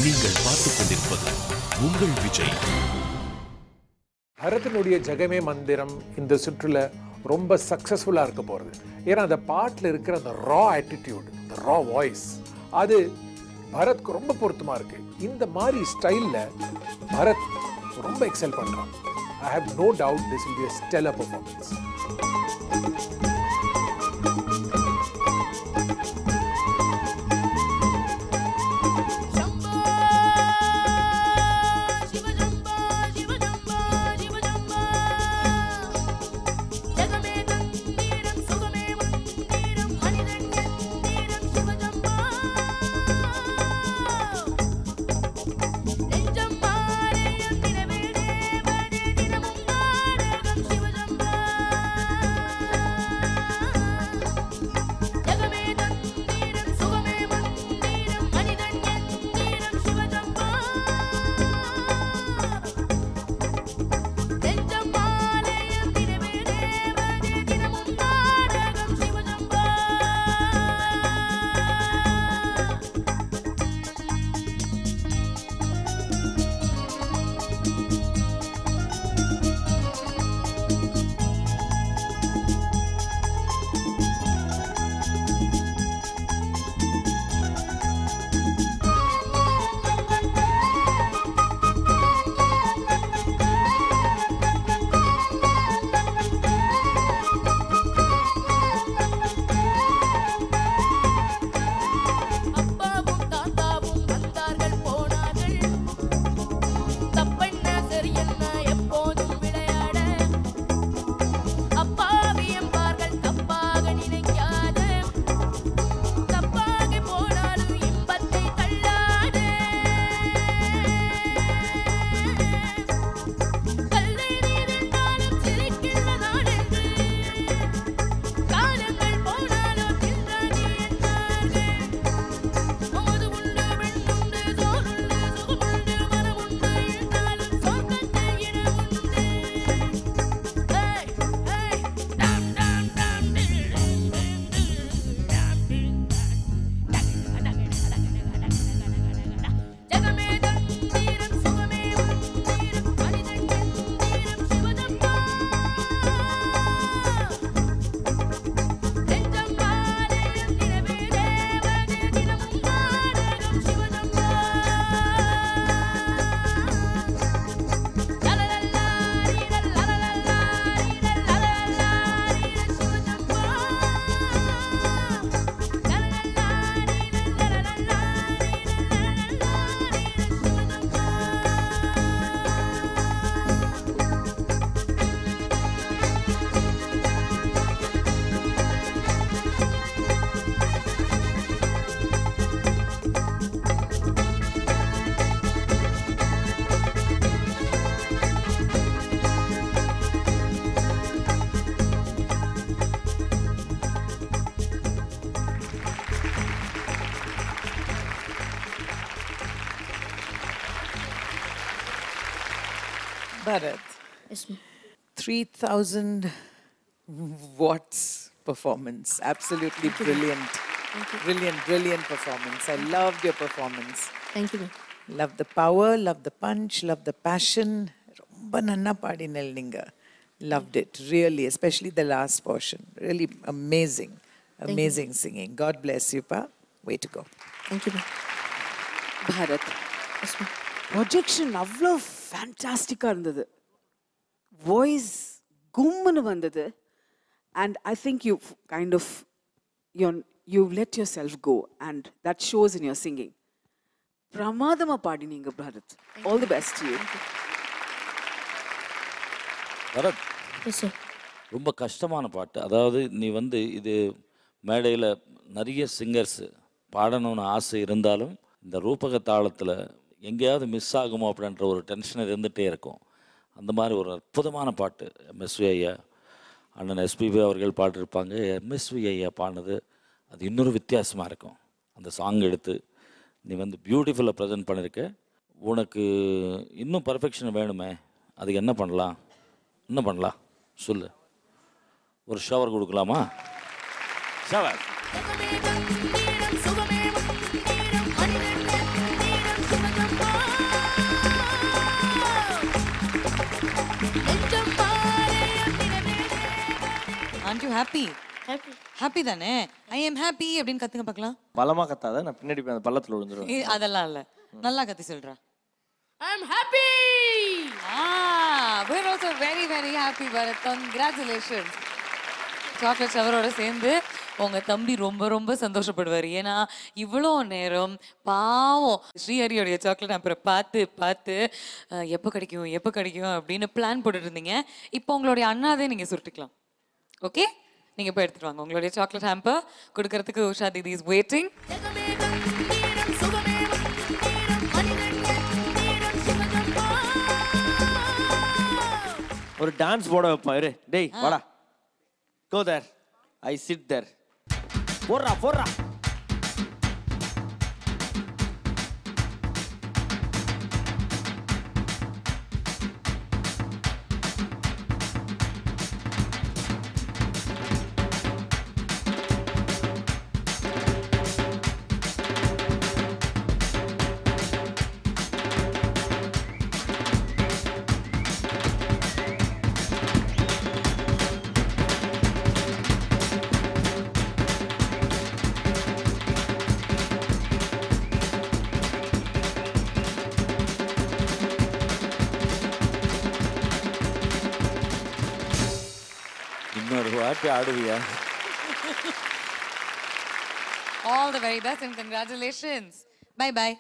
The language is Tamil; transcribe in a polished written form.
நீங்கள் பார்த்துக் கொண்டிருப்பது உங்கள் விஜய். பரதனுடைய ஜெகமே மந்திரம் இந்த சுற்றுல ரொம்ப சக்ஸஸ்ஃபுல்லாக இருக்க போகிறது. ஏன்னா அந்த பாட்டில் இருக்கிற அந்த ரா ஆட்டிடியூட், அந்த ரா வாய்ஸ், அது பரத்க்கு ரொம்ப பொருத்தமாக இருக்கு. இந்த மாதிரி ஸ்டைலில் பரத் ரொம்ப எக்ஸல் பண்ணுறான். I have no doubt this will be a stellar performance. Bharat, Yes, ma'am. 3,000 watts performance. Absolutely brilliant. Thank you. Brilliant performance. I loved your performance. Thank you, ma'am. Love the power, love the punch, love the passion. Romba nanna paadinal ninga. Loved it, really, especially the last portion. Really amazing, amazing singing. God bless you, Pa. Way to go. Thank you, ma'am. Bharat, Yes, ma'am. Projection அவ்வளோ ஃபேண்டாஸ்டிக்காக இருந்தது. வாய்ஸ் கும்முன்னு வந்தது. And I think you kind of you let yourself go and that shows in your singing. பிரமாதமாக பாடினீங்க Bharat. All the best you. Bharat, Yes, sir. ரொம்ப கஷ்டமான பாட்டு. அதாவது நீ இது மேடையில் நிறைய சிங்கர்ஸ் பாடணும்னு ஆசை இருந்தாலும் இந்த ரூபக தாளத்தில் எங்கேயாவது மிஸ் ஆகுமோ அப்படின்ற ஒரு டென்ஷன் இருந்துகிட்டே இருக்கும். அந்த மாதிரி ஒரு அற்புதமான பாட்டு எம்எஸ்வி ஐயா, அண்ணன் எஸ்பிபி அவர்கள் பாடிருப்பாங்க. எம்எஸ்வி ஐயா பாடினது அது இன்னொரு வித்தியாசமாக இருக்கும். அந்த சாங் எடுத்து நீ பியூட்டிஃபுல்லாக ப்ரெசென்ட் பண்ணியிருக்க. உனக்கு இன்னும் பர்ஃபெக்ஷன் வேணுமே, அதுக்கு என்ன பண்ணலாம் சொல்லு. ஒரு ஷவர் கொடுக்கலாமா? ஷவர். சுகமே ஹாப்பி Happy. ஹாப்பி தானே? ஐ எம் ஹாப்பி அப்படின்னு கத்துங்க பார்க்கலாம். பலமா கத்தாத, நான் பின்னாடி போய் அந்த பள்ளத்துல விழுந்துருவேன். அதெல்லாம் இல்ல, நல்லா கத்தி சொல்றா. I'm happy. We're also very very happy Bharat. Congratulations. Chocolate ஷவரோட சேர்ந்து உங்க தம்பி ரொம்ப ரொம்ப சந்தோஷப்படுவார். ஏன்னா இவ்வளோ நேரம் பாவம் ஸ்ரீஹரியோடைய சாக்லேட் அப்புறம் பார்த்து பார்த்து எப்போ கிடைக்கும் அப்படின்னு பிளான் போட்டுட்டு இருந்தீங்க. இப்போ உங்களுடைய அண்ணாதே நீங்கள் சுருட்டிக்கலாம். ஓகே, நீங்கள் போய் எடுத்துட்டு வாங்க உங்களுடைய சாக்லேட் ஹேம்பர் கொடுக்கறதுக்கு. உஷா தீதி இஸ் வெயிட்டிங். ஒரு டான்ஸ் போட வைப்பேன் இரு. டேய் வாடா. Go there. I sit there. போடுறா. இன்னொரு வாட்டி ஆடுவியா? All the very best and congratulations. Bye bye.